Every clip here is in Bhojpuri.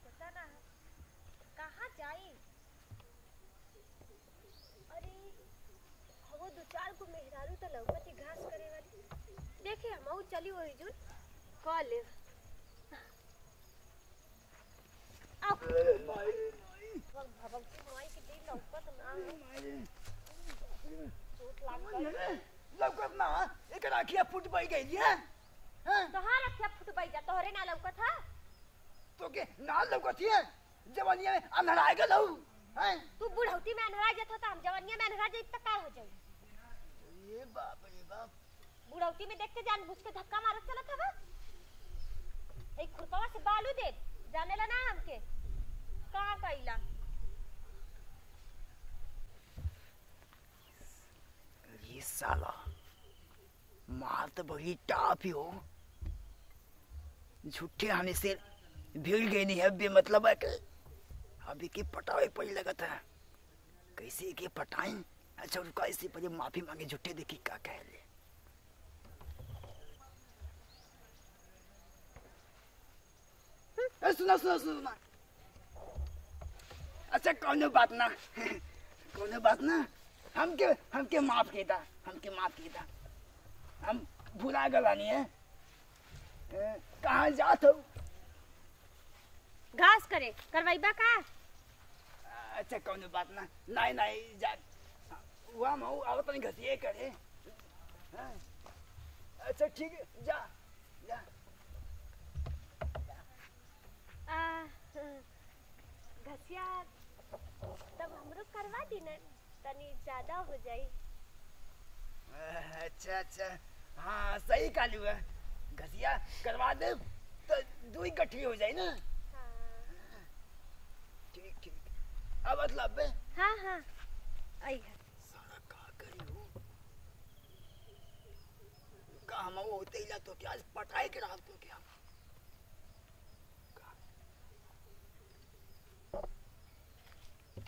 लौकता ना कहाँ जाई। अरे वो दो चार को मेहरारू तो लौकती घास करे वाली। देखे हम चली वही जुन कॉल भगवती माई के दिन लौकत ना चोट लाग गई। लौकत ना एक राखिया फुट पई गई है। हां तोहार अखिया फुट पई जा तोहरे ना लौकत है तो के ना लौकत है जवानिया में अंधराए गलौ हैं। तू बुढ़ौती में अंधरा जत त हम जवानिया में अंधरा जत त का हो जाई। ए बाप रे बाप बुढ़ौती में देख के जान बुझ के धक्का मारत चलत हवा। एक खुरपवा से बालू दे जानेला ना हमके का कइला। ये साला मार तो बड़ी टाप ही हो। झूठे आने से भीड़ गई नहीं है बेमतलब है कि अभी के पटावे पड़ी लगा था। कैसे के पटाएं। अच्छा रुका इससे पहले माफी मांगे झूठे देखी क्या कह ले। सुना सुना सुना अच्छा कौनो बात ना कौनो बात ना हमके माफ कीता हम भुला गलानी है। कहाँ जात हो घास करे करवाइबा का। अच्छा कौनो बात ना नहीं जा हुआ मऊ आवत नहीं घसिए करे। हाँ? अच्छा ठीक है जा जा घसिया तब हमरो करवा दी ना तनी ज्यादा हो जाई। अच्छा हाँ सही कालू है घसिया करवा दे तो दो ही गठी हो जाए ना। हाँ ठीक अब मतलब हाँ आई है सारा का करी हो का हम वो होते ही तो क्या पटाई के रात तो क्या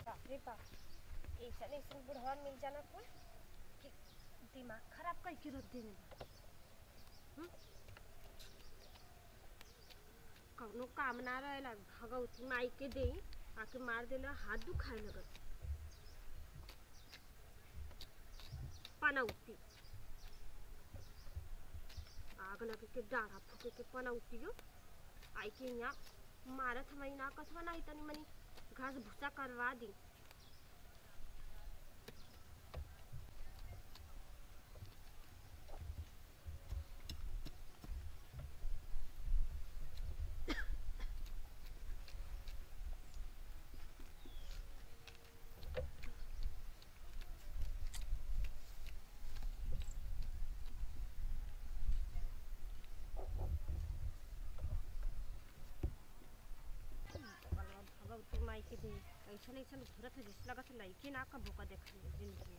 बाप रे बाप ऐसा बुढ़वा मिल जाना कोई कि दिमाग खराब करके रख देने कौनो काम ना रहेला भगवती माई के दे आके मार देला हाथ दुखाए लगत। पनौती आग लगे के डाढ़ा फूके के पनौती हो आई के यहाँ मारत हमारी ना कसवा नहीं तनी मनी घास भूसा करवा दी। माई के दे ऐसा घूरत है जिस लगा से लड़की ना का भूखा देख जिंदगी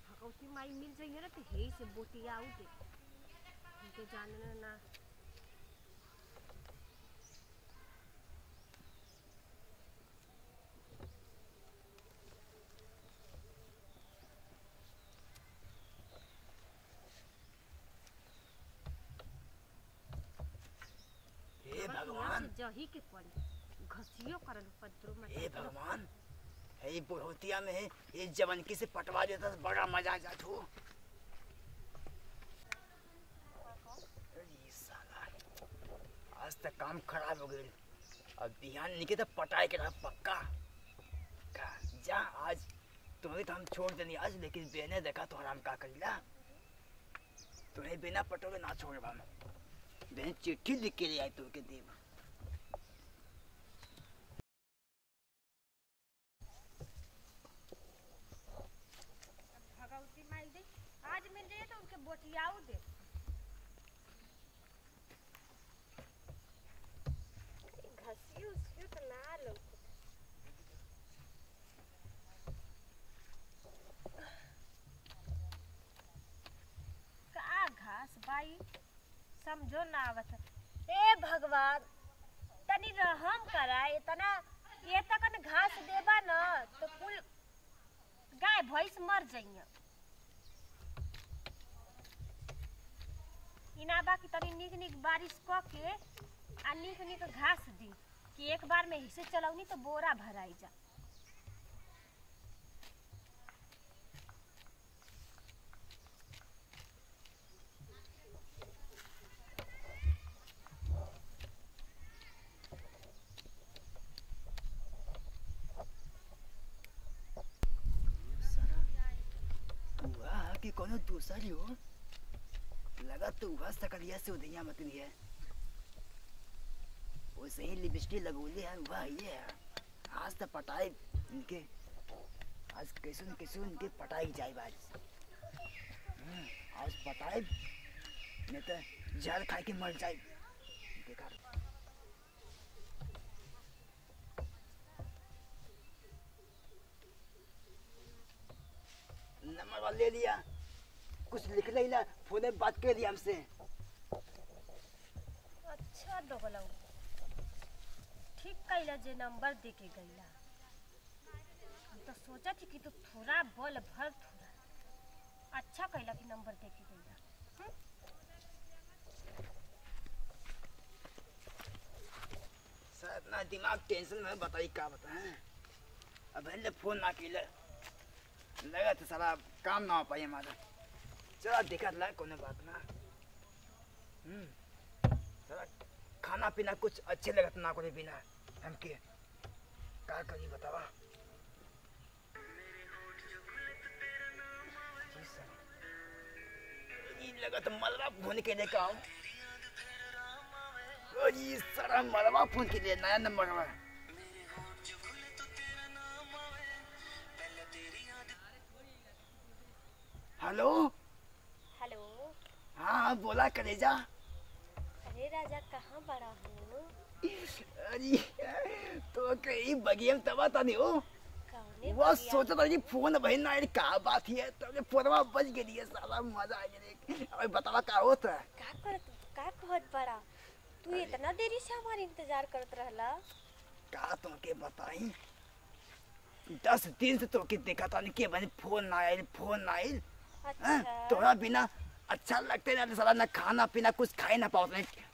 भगवती माई मिल जाइए ना तो यही से बोटिया आउ दे उनके जानना ना। भगवान जही के पड़ी घसियो करल पत्रो में। हे भगवान हे बुढ़ौतिया में ये जवनकी से पटवा देता तो बड़ा मजा आ जात हो। साला आज तक काम खराब हो गई अब बिहान निके तो पटाए के रहा पक्का का जा आज तुम्हें तो हम छोड़ देनी आज लेकिन बेने देखा तो आराम का करीला तुम्हें बिना पटोले ना छोड़ हम बहन चिट्ठी लिख के ले आई तो के देव। भगवती माई दे आज मिल जाए तो उनके बोटियाऊ दे। घसियो तो ना लो का घास बाई समझो ना आवत। ए भगवान तनी रहम करा इतना ये तक घास देबा न तो कुल गाय भैंस मर जाइए। इना बा कि तनी निक निक बारिश क के आ निक निक घास दी कि एक बार में हिस्से चलौनी तो बोरा भराई जा। कि कोनो दूसरी हो लगा तो वह सकलिया से उदैया मत भी है वैसे ही लिपस्टिक लगोले है वह ये है। आज तो पटाई इनके आज कैसे न कैसे इनके पटाई जाए आज आज पटाई नहीं तो जहर खा के मर जाए देखा। नंबर वाला ले लिया कुछ लिख लिया फोन में बात कर लिया हमसे। अच्छा दोगलौ ठीक कैला जे नंबर दे के गईला। हम तो सोचा थी कि तू थोड़ा बोल भर थोड़ा अच्छा कैला कि नंबर दे के गईला। सर इतना दिमाग टेंशन में बताई क्या बताएं। अब पहले फोन ना किले लगा तो सारा काम ना हो पाई हमारा। चला देखा ला कोने बात ना सारा खाना पीना कुछ अच्छे लगत ना कोने बिना हमके क्या करी बतावा। ये लगा तो मलबा फोन के लेकर आओ ये सारा मलबा फोन के लिए नया नंबर है। हेलो हेलो हाँ बोला कलेजा। अरे राजा कहाँ बड़ा हूँ? अरे तो कहीं बगियम तबा था नहीं हो वो सोचा था जी फोन भाई ना क्या बात है तो फोनवा बज गई है साला मजा आ गया। अबे बतावा क्या होता है का कहत बड़ा तू इतना देरी से हमारे इंतजार करत रहला। का तुमके बताई 10 दिन से तो के देखा था कि बने फोन ना आयल अच्छा तोरा बिना अच्छा लगते ना साला ना खाना पीना कुछ खाए ना पाओ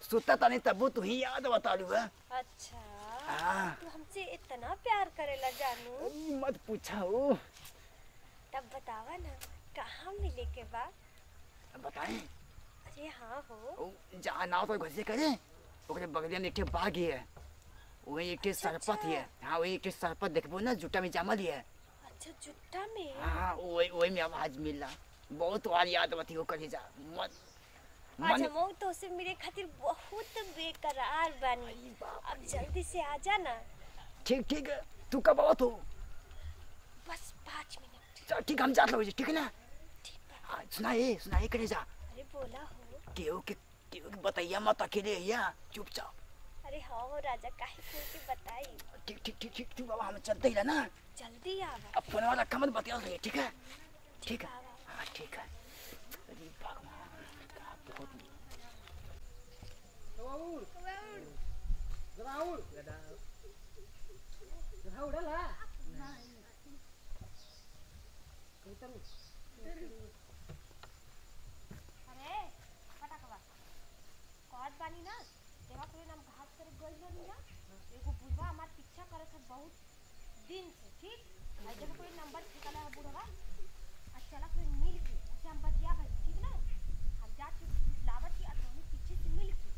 सुता था नहीं तब तू ही याद बता लू है। अच्छा तू हमसे इतना प्यार करेला जानू मत पूछाओ। तब बतावा ना कहाँ मिले के बा बताएं। अरे हाँ हो जहाँ ना तो घर से करे ओकरे बगलिया में एक बाग है वही एक सरपत है। हाँ वही एक सरपत देखबो ना जुटा में जामल है। अच्छा जुट्टा में हाँ वही में आवाज मिला बहुत बार याद बती हो कलेजा मत अच्छा मऊ तो से मेरे खातिर बहुत बेकरार बानी। अब जल्दी से आ जाना। ठीक है तू कब आओ तो बस 5 मिनट। चल ठीक हम जात लो ठीक है ना। हाँ सुनाए कलेजा। अरे बोला हो केहू के बताइया मत अकेले या चुपचाप। अरे हाँ हो राजा काहे खोल के बताई। ठीक बाबा हम चलते ही ना जल्दी आवा। अब फोन वाला कमल बतिया ठीक है ठीक है हाँ ठीक है। अरे भगवान का बहुत अरे फटाकवा कहत बानी ना देखा कोई नाम घास करे गइल बानी ना एगो बुढ़वा हमार पीछा करत है बहुत दिन से। ठीक आई देखो कोई नंबर ठिकाना है बुढ़वा अच्छा चला कोई मिल के अच्छा हम बतिया भाई ठीक ना हम जाके लावत की अतोनी पीछे से मिल के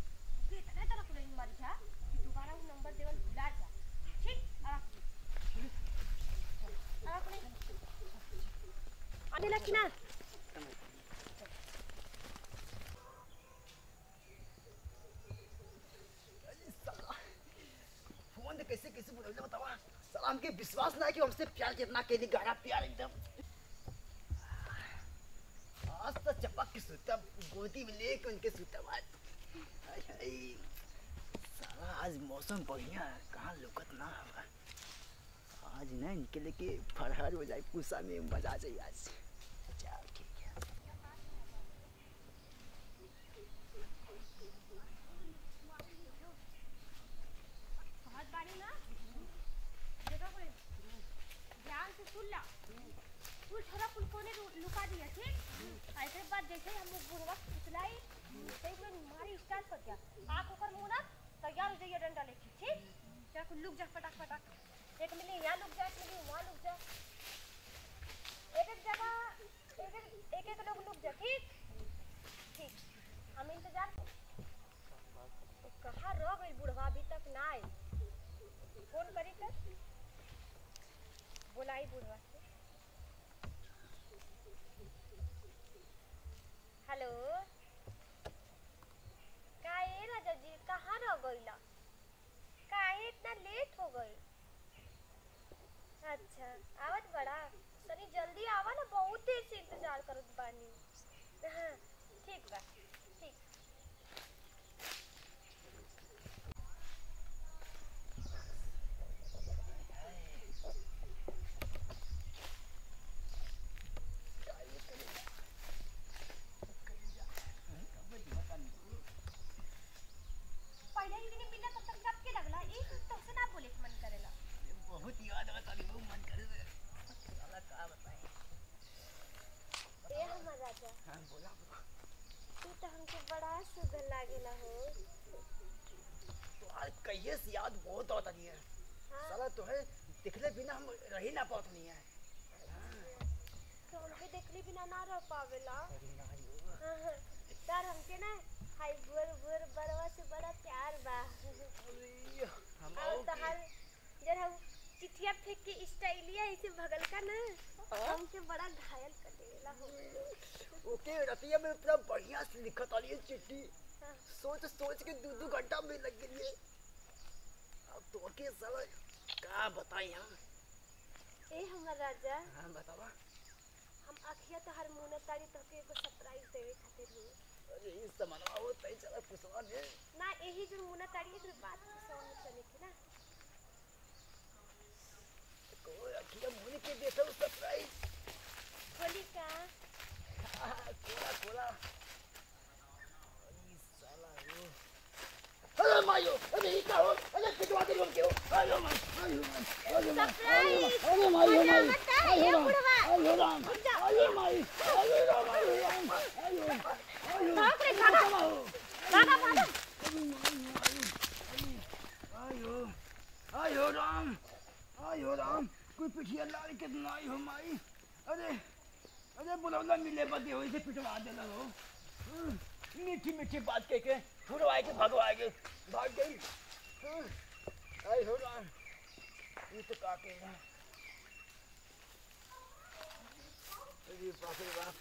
ओके इतना तरह कोई मर जा कि दोबारा वो नंबर देवल भुला जा। ठीक आने लगी ना फोन कैसे बोल बतावा सलाम के विश्वास ना है कि हमसे प्यार कितना के लिए गहरा प्यार एकदम। आज तो चपक के सुता गोदी में लेके उनके सुता साला आज मौसम बढ़िया है कहाँ लुकत ना हवा आज ना इनके लेके फरहर हो जाए पूसा में मजा आ जाए आज। चल ठीक है बहुत बारी ना देखो कोई ध्यान से सुन ला तू छोरा कुल कोने लुका दिया ठीक ऐसे बात जैसे हम बुढ़वा फुसलाई एक मिनट मारी स्टार्ट कर दिया। आँख ऊपर मुँह ना तैयार हो जाइए डंडा लेके, ठीक? जा कुछ लुक जा फटाक फटाक। एक मिली यहाँ लुक जा, एक मिली वहाँ लुक जा। एक एक जगह एक एक लोग लुक जा, ठीक? ठीक, हम इंतजार। कहाँ रह गई बुढ़वा, अभी तक ना आई। फोन करी कर, बोलाई बुढ़वा से। हेलो, काहे राजा जी कहाँ रह गईला? काहे इतना लेट हो गई? अच्छा आवत बड़ा, तनी जल्दी आवा ना, बहुत देर से इंतजार करत बानी। हाँ ठीक बा, ठीक। पहले ही दिन मिला तब तक जब के लगला, एक तो से ना बोले मन करेला। बहुत याद आता है, वो मन करे साला का बताए। ए हमर राजा, हाँ बोला बोला। तू तो हमके बड़ा सुगल लागेला हो। तो आज कहिए से याद बहुत आता नहीं है। हाँ साला तो है दिखले बिना हम रह ही ना पाते नहीं है। तो हमके देखले बिना ना रह पावेला। अरे ना यो। हाँ, तार हमके ना हाय बुर बुर बरवा से बड़ा प्यार बा। अरे हम और तहार जब हम चिट्ठिया फेंक के स्टाइलिया ऐसे भगल का ना, हमके बड़ा घायल कर देला हो। ओके रतिया में इतना बढ़िया से लिखत आली है चिट्ठी। हाँ। सोच सोच के 2-2 घंटा में लग गई। अब तो के साला का बताई हम। ए हमर राजा, हाँ बतावा। हम अखिया तहार मुंह न ताड़ी तोके एगो सरप्राइज देवे खातिर हूँ। अरे इस समनवा हो तई चला पुसवा दे। ना यही जो मुंह न ताड़ी एक बात समझ चले के ना। कोई अखिया मुंह के देता हूँ सरप्राइज। खोली का? कोला कोला। अरे साला यो। अरे मायो, अरे ये क्या हो? अरे पिटवा दे लोग क्यों? अरे माय, अरे माय, अरे माय, अरे माय, अरे माय, अरे बुढ़वा, अरे राम, अरे माय, अरे राम, अरे राम, अरे भाग रे भागा, भागा भागा। आयो, आयो राम, आयो राम, कोई पिटिया लाल के नहीं हो माई। अरे अरे बुलौला मिले बदे हो इसे पिटवा दे लो। मीठी मीठी बात कह के छुड़वाए के भगवाए भाग गई। आई हो राम, ये तो का के अरे बाप रे बाप।